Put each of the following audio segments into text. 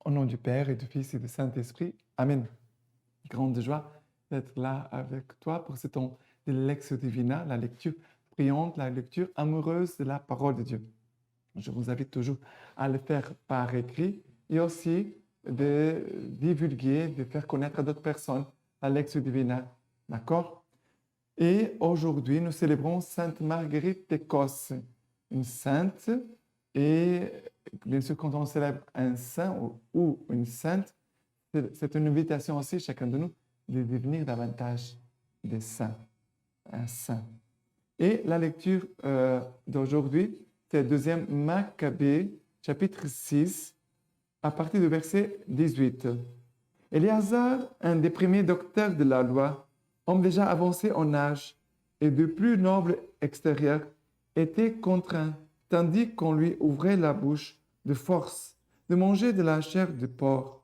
Au nom du Père et du Fils et du Saint-Esprit. Amen. Grande joie d'être là avec toi pour ce temps de Lectio Divina, la lecture priante, la lecture amoureuse de la parole de Dieu. Je vous invite toujours à le faire par écrit et aussi de divulguer, de faire connaître à d'autres personnes la Lectio Divina. D'accord? Et aujourd'hui, nous célébrons Sainte Marguerite d'Écosse, une sainte. Et bien sûr, quand on célèbre un saint ou une sainte, c'est une invitation aussi, chacun de nous, de devenir davantage des saints, un saint. Et la lecture d'aujourd'hui, c'est 2e Maccabée, chapitre 6, à partir du verset 18. Éléazar, un des premiers docteurs de la loi, homme déjà avancé en âge et de plus noble extérieur, était contraint, tandis qu'on lui ouvrait la bouche de force, de manger de la chair de porc.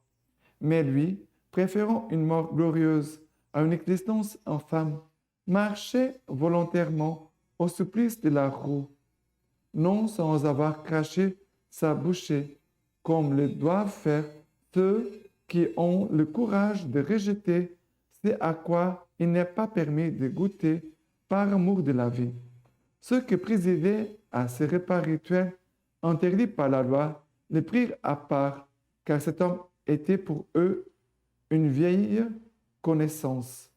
Mais lui, préférant une mort glorieuse à une existence infâme, marchait volontairement au supplice de la roue, non sans avoir craché sa bouchée, comme le doivent faire ceux qui ont le courage de rejeter ce à quoi il n'est pas permis de goûter par amour de la vie. Ceux qui présidaient à ces repas rituels interdits par la loi le prirent à part, car cet homme était pour eux une vieille connaissance.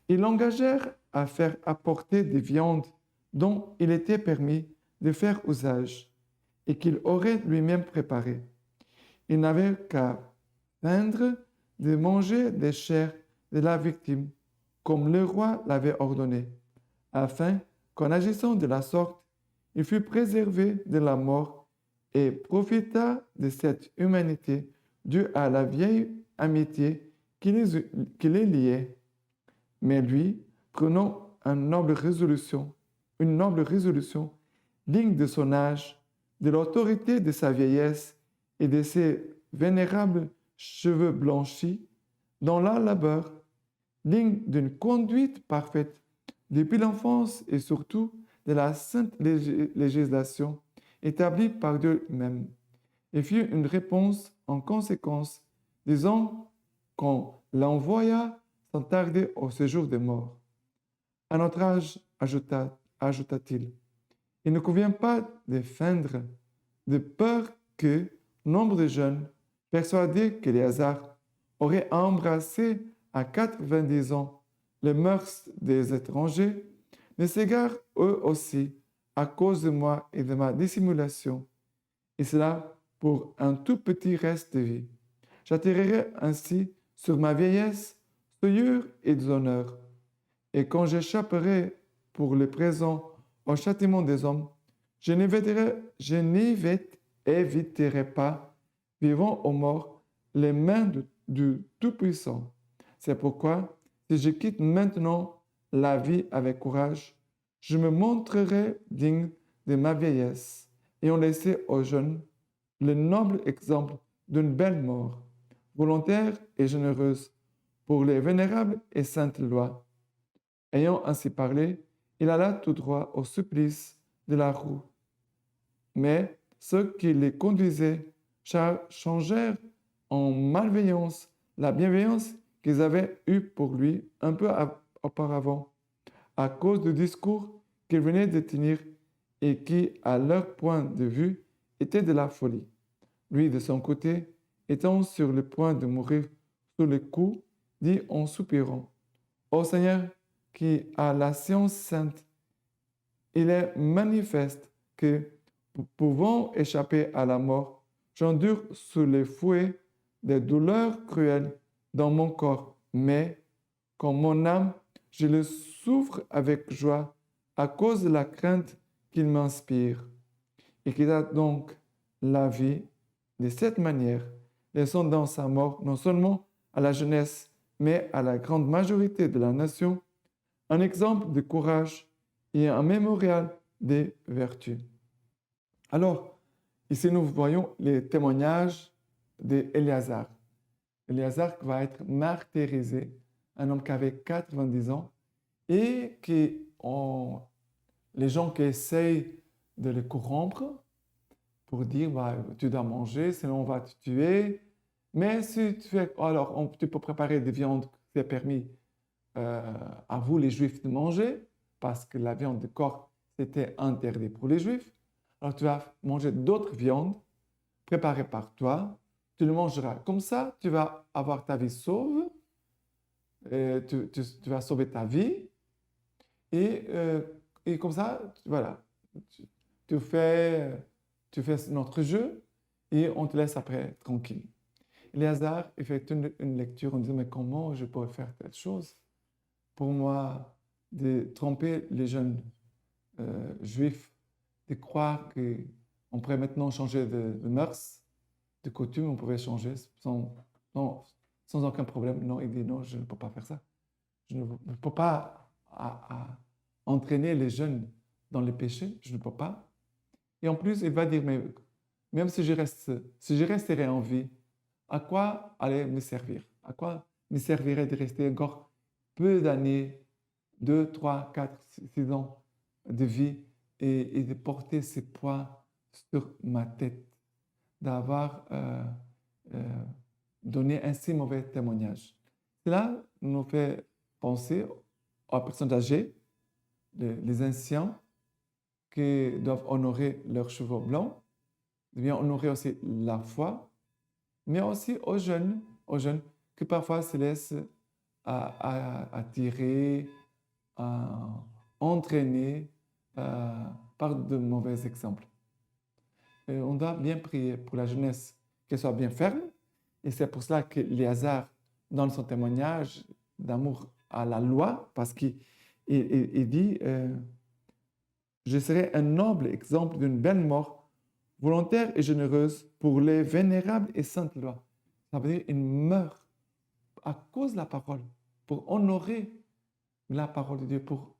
Ils l'engagèrent à faire apporter des viandes dont il était permis de faire usage et qu'il aurait lui-même préparées. Il n'avait qu'à feindre de manger des chairs de la victime, comme le roi l'avait ordonné, afin qu'en agissant de la sorte, il fût préservé de la mort et profita de cette humanité due à la vieille amitié qui les liait. Mais lui, prenant une noble résolution, digne de son âge, de l'autorité de sa vieillesse et de ses vénérables cheveux blanchis, dans leur labeur, digne d'une conduite parfaite, depuis l'enfance et surtout de la sainte législation établie par Dieu même, et fit une réponse en conséquence, disant qu'on l'envoya sans tarder au séjour des morts. À notre âge, ajouta-t-il, il ne convient pas de feindre, de peur que nombre de jeunes, persuadés que les hasards auraient embrassé à 90 ans les mœurs des étrangers, ne s'égarent eux aussi à cause de moi et de ma dissimulation, et cela pour un tout petit reste de vie. J'attirerai ainsi sur ma vieillesse souillure et déshonneur, et quand j'échapperai pour le présent au châtiment des hommes, je n'éviterai pas, vivant ou mort, les mains du Tout-Puissant. C'est pourquoi, si je quitte maintenant la vie avec courage, je me montrerai digne de ma vieillesse, ayant laissé aux jeunes le noble exemple d'une belle mort, volontaire et généreuse, pour les vénérables et saintes lois. Ayant ainsi parlé, il alla tout droit au supplice de la roue. Mais ceux qui les conduisaient changèrent en malveillance la bienveillance qu'ils avaient eue pour lui un peu auparavant, à cause du discours qu'il venait de tenir et qui, à leur point de vue, était de la folie. Lui, de son côté, étant sur le point de mourir sous le coup, dit en soupirant, « Ô Seigneur, qui a la science sainte, il est manifeste que, pouvant échapper à la mort, j'endure sous les fouets des douleurs cruelles dans mon corps, mais, comme mon âme, je le souffre avec joie à cause de la crainte qu'il m'inspire, et qu'il a donc la vie de cette manière, laissant dans sa mort non seulement à la jeunesse, mais à la grande majorité de la nation, un exemple de courage et un mémorial des vertus. » Alors, ici nous voyons les témoignages d'Éléazar. Éléazar va être martyrisé, un homme qui avait 90 ans, et les gens qui essayent de le corrompre pour dire bah, tu dois manger, sinon on va te tuer. Mais si tu fais, alors tu peux préparer des viandes que c'est permis à vous les Juifs de manger, parce que la viande de corps, c'était interdit pour les Juifs. Alors tu vas manger d'autres viandes préparées par toi, tu le mangeras. Comme ça, tu vas avoir ta vie sauve, tu vas sauver ta vie, et, euh, et comme ça, voilà, tu, tu fais, tu fais notre jeu, et on te laisse après tranquille. Léazard effectue une lecture en disant, mais comment je pourrais faire telle chose? Pour moi, de tromper les jeunes juifs, de croire qu'on pourrait maintenant changer de mœurs, de coutume, on pouvait changer non, sans aucun problème. Non, il dit non, je ne peux pas faire ça. Je ne peux pas entraîner les jeunes dans les péchés, je ne peux pas. Et en plus, il va dire, mais même si si je resterais en vie, à quoi allait me servir? À quoi me servirait de rester encore peu d'années, 2, 3, 4, 6 ans de vie et de porter ces poids sur ma tête, d'avoir donné un si mauvais témoignage. Cela nous fait penser aux personnes âgées, les anciens, qui doivent honorer leurs cheveux blancs, bien honorer aussi la foi, mais aussi aux jeunes qui parfois se laissent attirer, entraîner par de mauvais exemples. Et on doit bien prier pour la jeunesse, qu'elle soit bien ferme, et c'est pour cela que Léazard donne son témoignage d'amour à la loi, parce qu'il dit je serai un noble exemple d'une belle mort, volontaire et généreuse pour les vénérables et saintes lois. Ça veut dire il meurt à cause de la parole, pour honorer la parole de Dieu, pour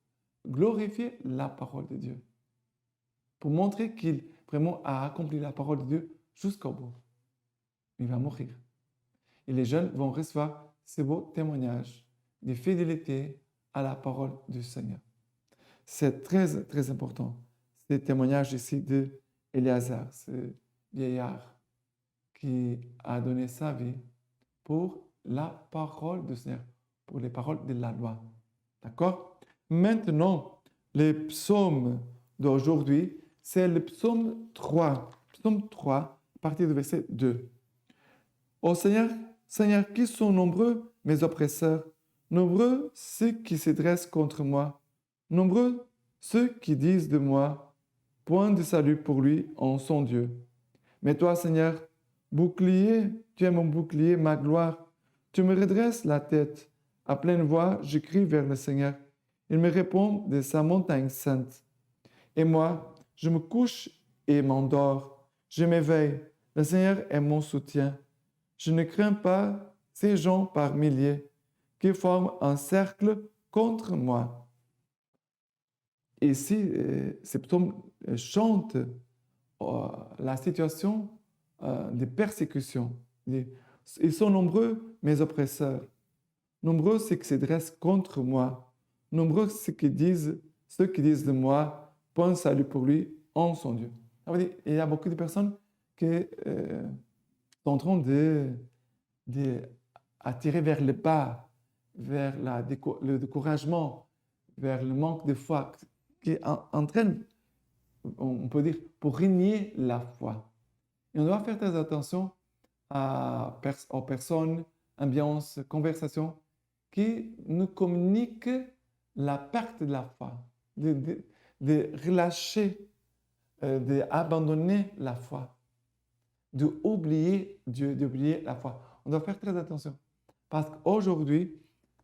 glorifier la parole de Dieu, pour montrer qu'il vraiment a accompli la parole de Dieu jusqu'au bout. Il va mourir. Et les jeunes vont recevoir ces beaux témoignages de fidélité à la parole du Seigneur. C'est très, très important, ces témoignages ici de Éléazar, ce vieillard qui a donné sa vie pour la parole du Seigneur, pour les paroles de la loi. D'accord? Maintenant, les psaumes d'aujourd'hui, c'est le psaume 3. Psaume 3, à partir du verset 2. Ô Seigneur, Seigneur, qui sont nombreux mes oppresseurs, nombreux ceux qui se dressent contre moi, nombreux ceux qui disent de moi, point de salut pour lui en son Dieu. Mais toi, Seigneur, bouclier, tu es mon bouclier, ma gloire. Tu me redresses la tête. À pleine voix, je crie vers le Seigneur. Il me répond de sa montagne sainte. Et moi, je me couche et m'endors. Je m'éveille. Le Seigneur est mon soutien. Je ne crains pas ces gens par milliers qui forment un cercle contre moi. Et ici, ces psaumes chantent la situation de persécution. Ils sont nombreux, mes oppresseurs. Nombreux ceux qui se dressent contre moi. Nombreux ceux qui disent de moi, point de salut pour lui en son Dieu. Il y a beaucoup de personnes qui sont en train d'attirer vers le bas, vers le découragement, vers le manque de foi, qui entraîne, on peut dire, pour régner la foi. Et on doit faire très attention aux personnes, ambiances, conversations qui nous communiquent la perte de la foi, de relâcher, d'abandonner la foi, d'oublier Dieu, d'oublier la foi. On doit faire très attention parce qu'aujourd'hui,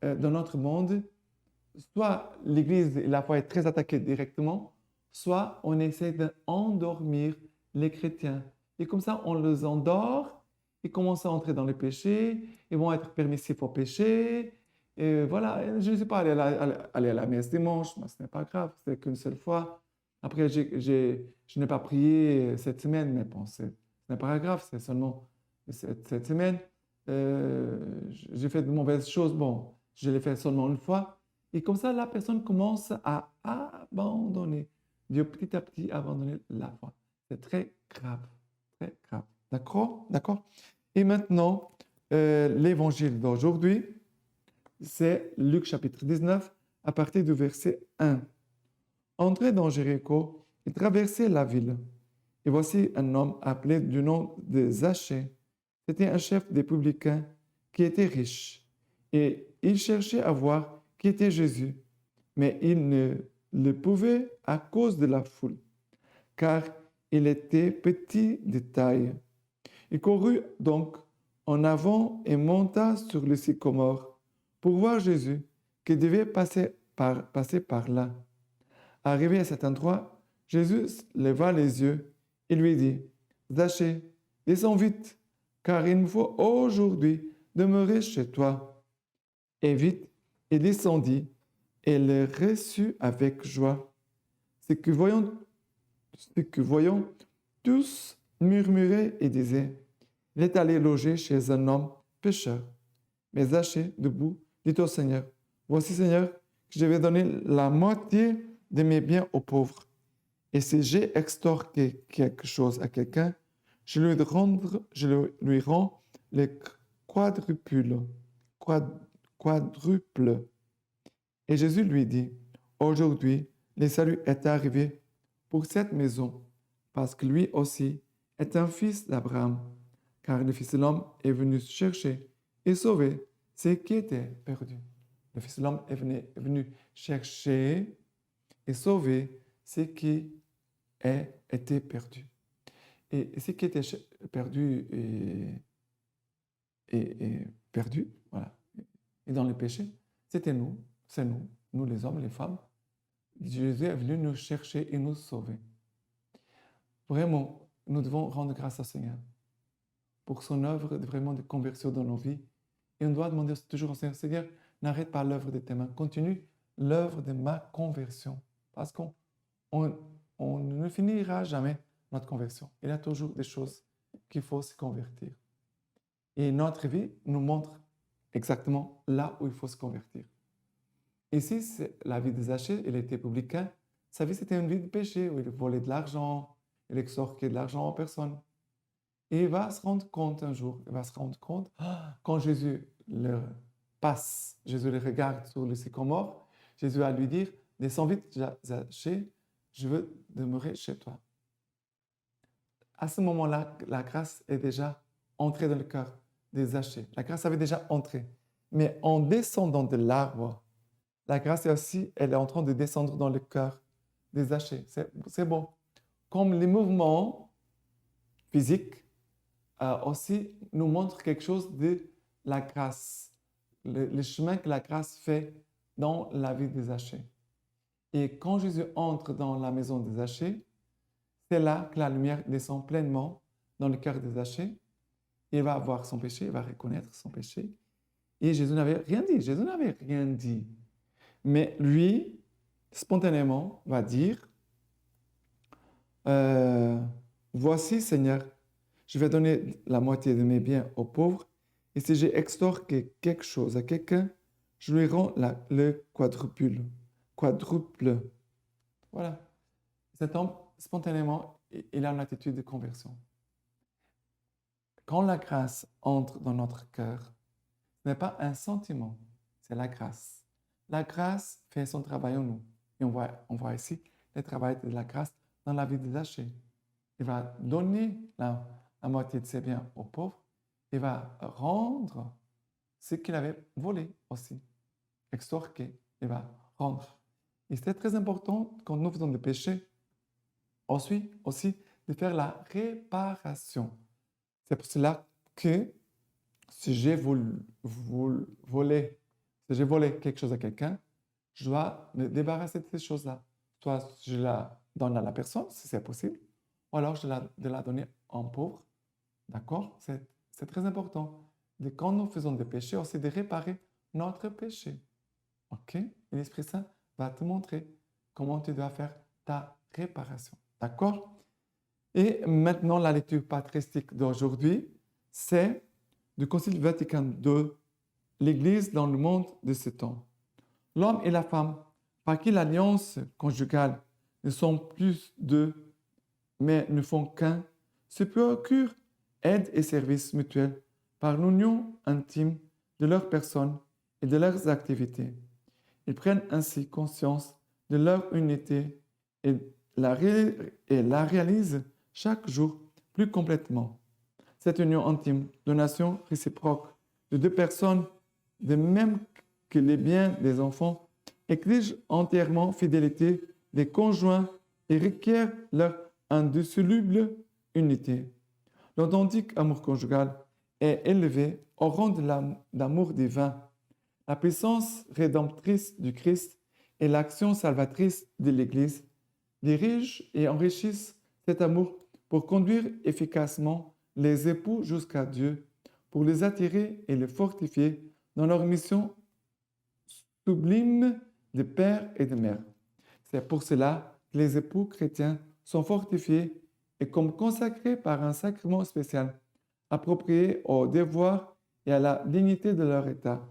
dans notre monde, soit l'Église et la foi est très attaquée directement, soit on essaie d'endormir les chrétiens. Et comme ça, on les endort, ils commencent à entrer dans les péchés, ils vont être permissifs au péché. Et voilà, je ne sais pas aller à la messe dimanche, mais ce n'est pas grave, c'est qu'une seule fois. Après, je n'ai pas prié cette semaine, mais bon, ce n'est pas grave, c'est seulement cette semaine. J'ai fait de mauvaises choses, bon, je l'ai fait seulement une fois. Et comme ça, la personne commence à abandonner, Dieu petit à petit abandonner la foi. C'est très grave, très grave. D'accord? D'accord? Et maintenant, l'évangile d'aujourd'hui, c'est Luc chapitre 19, à partir du verset 1. Entré dans Jéricho, il traversait la ville. Et voici un homme appelé du nom de Zachée. C'était un chef des publicains qui était riche. Et il cherchait à voir qui était Jésus, mais il ne le pouvait à cause de la foule, car il était petit de taille. Il courut donc en avant et monta sur le sycomore pour voir Jésus qui devait passer par là. Arrivé à cet endroit, Jésus leva les yeux et lui dit, Zachée, descends vite, car il me faut aujourd'hui demeurer chez toi. Et vite, il descendit et le reçut avec joie. Ce que voyant, tous murmuraient et disaient, il est allé loger chez un homme pécheur. Mais Zachée, debout, dit au Seigneur, voici Seigneur, que je vais donner la moitié de mes biens aux pauvres. Et si j'ai extorqué quelque chose à quelqu'un, je lui rends le quadruple. Quadruple. Et Jésus lui dit, aujourd'hui, le salut est arrivé pour cette maison, parce que lui aussi est un fils d'Abraham, car le Fils de l'homme est venu chercher et sauver ce qui était perdu. Le Fils de l'homme est venu chercher et sauver ce qui était perdu. Et ce qui était perdu est perdu, voilà. Et dans le péché, c'était nous, c'est nous les hommes, les femmes. Jésus est venu nous chercher et nous sauver. Vraiment, nous devons rendre grâce au Seigneur pour son œuvre vraiment de conversion dans nos vies. Et on doit demander toujours au Seigneur, Seigneur, n'arrête pas l'œuvre de tes mains, continue l'œuvre de ma conversion. Parce qu'on ne finira jamais notre conversion. Il y a toujours des choses qu'il faut se convertir. Et notre vie nous montre exactement là où il faut se convertir. Ici, c'est la vie de Zachée, il était publicain. Sa vie, c'était une vie de péché, où il volait de l'argent, il extorquait de l'argent aux personnes. Et il va se rendre compte un jour, quand Jésus le passe, Jésus le regarde sur le sycomore, Jésus va lui dire, descends vite, Zachée, je veux demeurer chez toi. À ce moment-là, la grâce est déjà entrée dans le cœur de Zachée. La grâce avait déjà entré. Mais en descendant de l'arbre, la grâce elle est en train de descendre dans le cœur de Zachée. C'est bon. Comme les mouvements physiques aussi nous montrent quelque chose de la grâce, le chemin que la grâce fait dans la vie de Zachée. Et quand Jésus entre dans la maison de Zachée, c'est là que la lumière descend pleinement dans le cœur de Zachée. Il va voir son péché, il va reconnaître son péché. Et Jésus n'avait rien dit. Mais lui, spontanément, va dire, voici Seigneur, je vais donner la moitié de mes biens aux pauvres, et si j'ai extorqué quelque chose à quelqu'un, je lui rends le quadruple. Voilà. Cet homme, spontanément, il a une attitude de conversion. Quand la grâce entre dans notre cœur, ce n'est pas un sentiment, c'est la grâce. La grâce fait son travail en nous. Et on voit ici le travail de la grâce dans la vie de Zachée. Il va donner la moitié de ses biens aux pauvres. Il va rendre ce qu'il avait volé aussi, extorqué. Il va rendre. Et c'est très important quand nous faisons des péchés, aussi de faire la réparation. C'est pour cela que si j'ai volé quelque chose à quelqu'un, je dois me débarrasser de ces choses-là. Soit je la donne à la personne, si c'est possible, ou alors de la donner en pauvre. D'accord? C'est très important. Quand nous faisons des péchés, aussi de réparer notre péché. OK? Et l'Esprit Saint va te montrer comment tu dois faire ta réparation. D'accord? Et maintenant, la lecture patristique d'aujourd'hui, c'est du Concile Vatican II, l'Église dans le monde de ce temps. L'homme et la femme, par qui l'alliance conjugale ne sont plus deux, mais ne font qu'un, se procurent aide et service mutuel par l'union intime de leurs personnes et de leurs activités. Ils prennent ainsi conscience de leur unité et la réalisent chaque jour plus complètement. Cette union intime, donation réciproque de deux personnes, de même que les biens des enfants, exige entièrement fidélité des conjoints et requiert leur indissoluble unité. L'authentique amour conjugal est élevé au rang d'amour divin. La puissance rédemptrice du Christ et l'action salvatrice de l'Église dirigent et enrichissent cet amour pour conduire efficacement les époux jusqu'à Dieu, pour les attirer et les fortifier dans leur mission sublime de père et de mère. C'est pour cela que les époux chrétiens sont fortifiés et comme consacrés par un sacrement spécial, approprié au devoir et à la dignité de leur état,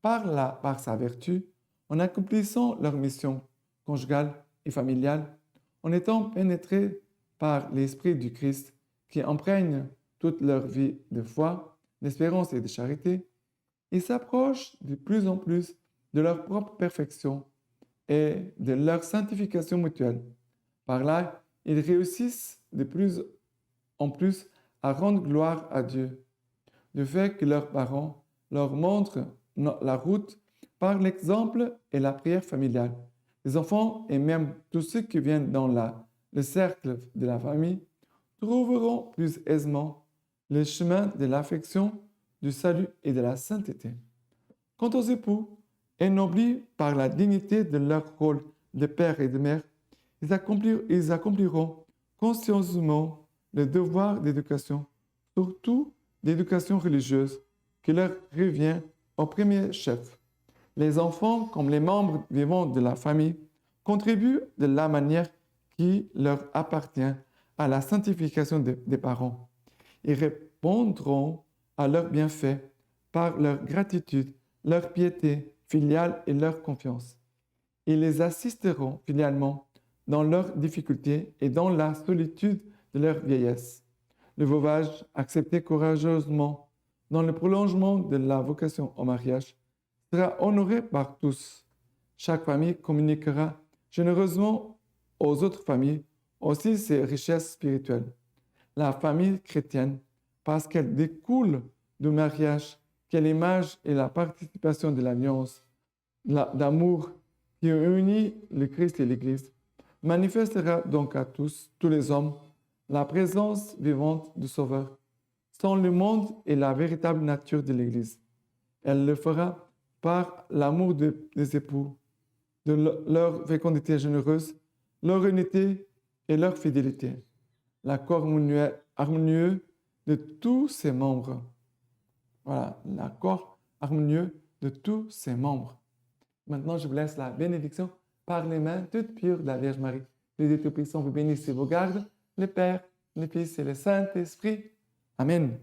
par sa vertu, en accomplissant leur mission conjugale et familiale, en étant pénétrés par l'Esprit du Christ qui imprègne toute leur vie de foi, d'espérance et de charité, ils s'approchent de plus en plus de leur propre perfection et de leur sanctification mutuelle. Par là, ils réussissent de plus en plus à rendre gloire à Dieu, du fait que leurs parents leur montrent la route par l'exemple et la prière familiale. Les enfants et même tous ceux qui viennent dans le cercle de la famille trouveront plus aisément le chemin de l'affection, du salut et de la sainteté. Quant aux époux, ennoblis par la dignité de leur rôle de père et de mère, ils accompliront consciencieusement le devoir d'éducation, surtout d'éducation religieuse, qui leur revient au premier chef. Les enfants, comme les membres vivants de la famille, contribuent de la manière qui leur appartient à la sanctification des parents. Ils répondront à leurs bienfaits par leur gratitude, leur piété filiale et leur confiance. Ils les assisteront filialement dans leurs difficultés et dans la solitude de leur vieillesse. Le veuvage, accepté courageusement dans le prolongement de la vocation au mariage, sera honoré par tous. Chaque famille communiquera généreusement aux autres familles aussi ses richesses spirituelles. La famille chrétienne, parce qu'elle découle du mariage, quelle image et la participation de l'alliance d'amour qui unit le Christ et l'Église, manifestera donc à tous les hommes, la présence vivante du Sauveur, sans le monde et la véritable nature de l'Église. Elle le fera par l'amour des époux, de leur fécondité généreuse, leur unité et leur fidélité, l'accord harmonieux de tous ses membres. Voilà, l'accord harmonieux de tous ses membres. Maintenant, je vous laisse la bénédiction par les mains toutes pures de la Vierge Marie. Les Dieu Tout-Puissant vous bénisse et vous garde, le Père, le Fils et le Saint-Esprit. Amen.